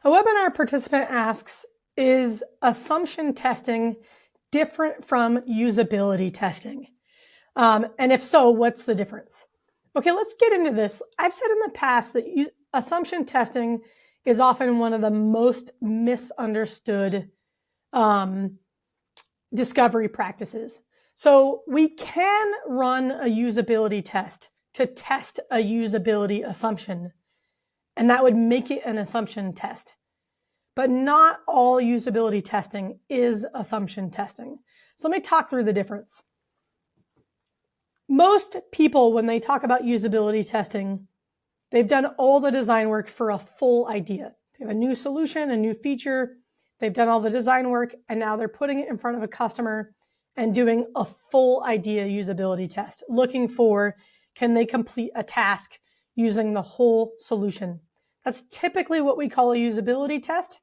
A webinar participant asks, is assumption testing different from usability testing? And if so, what's the difference? Okay, let's get into this. I've said in the past that assumption testing is often one of the most misunderstood discovery practices. So we can run a usability test to test a usability assumption, and that would make it an assumption test. But not all usability testing is assumption testing. So let me talk through the difference. Most people, when they talk about usability testing, they've done all the design work for a full idea. They have a new solution, a new feature, they've done all the design work, and now they're putting it in front of a customer and doing a full idea usability test, looking for, can they complete a task using the whole solution? That's typically what we call a usability test.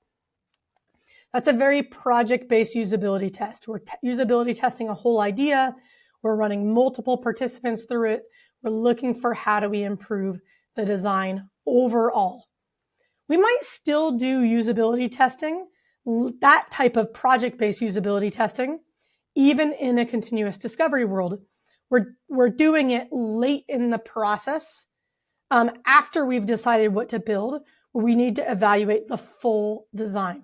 That's a very project-based usability test. We're usability testing a whole idea. We're running multiple participants through it. We're looking for how do we improve the design overall. We might still do usability testing, that type of project-based usability testing, even in a continuous discovery world. We're doing it late in the process, after we've decided what to build, where we need to evaluate the full design.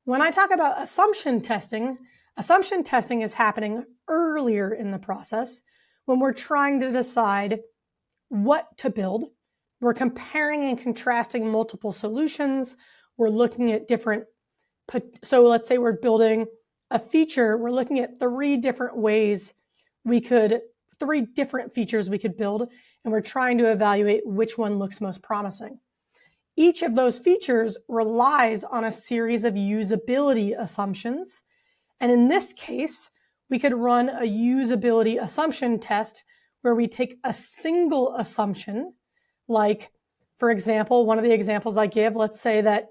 When I talk about assumption testing is happening earlier in the process when we're trying to decide what to build. We're comparing and contrasting multiple solutions. We're looking at so let's say we're building a feature. We're looking at three different features we could build, and we're trying to evaluate which one looks most promising. Each of those features relies on a series of usability assumptions. And in this case, we could run a usability assumption test where we take a single assumption, like, for example, one of the examples I give, let's say that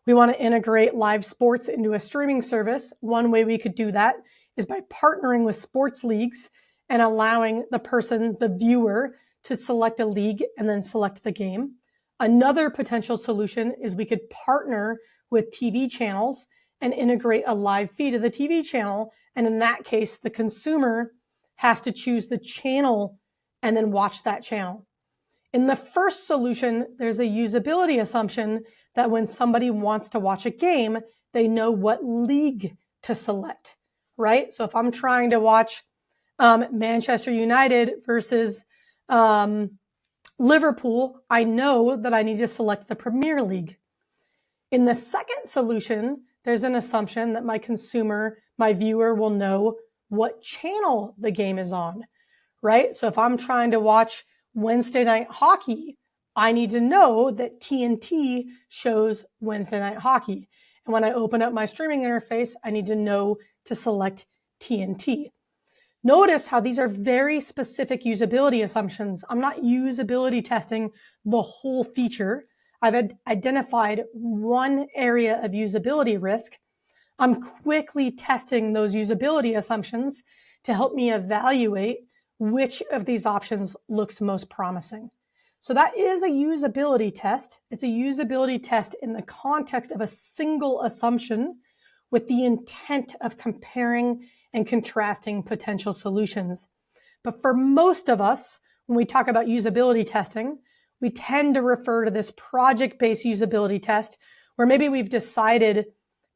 we want to integrate live sports into a streaming service. One way we could do that is by partnering with sports leagues and allowing the viewer, to select a league and then select the game. Another potential solution is we could partner with TV channels and integrate a live feed of the TV channel. And in that case, the consumer has to choose the channel and then watch that channel. In the first solution, there's a usability assumption that when somebody wants to watch a game, they know what league to select, right? So if I'm trying to watch Manchester United versus Liverpool, I know that I need to select the Premier League. In the second solution, there's an assumption that my viewer will know what channel the game is on, right? So if I'm trying to watch Wednesday night hockey, I need to know that TNT shows Wednesday night hockey. And when I open up my streaming interface, I need to know to select TNT. Notice how these are very specific usability assumptions. I'm not usability testing the whole feature. I've identified one area of usability risk. I'm quickly testing those usability assumptions to help me evaluate which of these options looks most promising. So that is a usability test. It's a usability test in the context of a single assumption with the intent of comparing and contrasting potential solutions. But for most of us, when we talk about usability testing, we tend to refer to this project-based usability test where maybe we've decided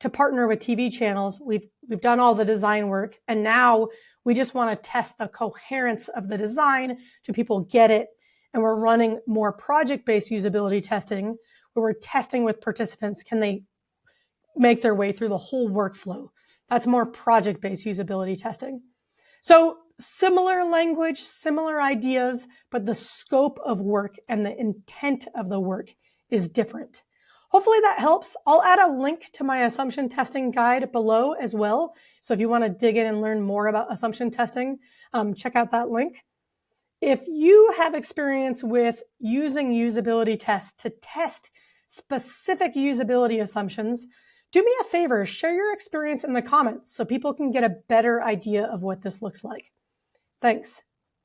to partner with TV channels, we've done all the design work, and now we just want to test the coherence of the design. Do people get it? And we're running more project-based usability testing where we're testing with participants, can they make their way through the whole workflow? That's more project-based usability testing. So similar language, similar ideas, but the scope of work and the intent of the work is different. Hopefully that helps. I'll add a link to my assumption testing guide below as well. So if you want to dig in and learn more about assumption testing, check out that link. If you have experience with using usability tests to test specific usability assumptions, do me a favor, share your experience in the comments so people can get a better idea of what this looks like. Thanks.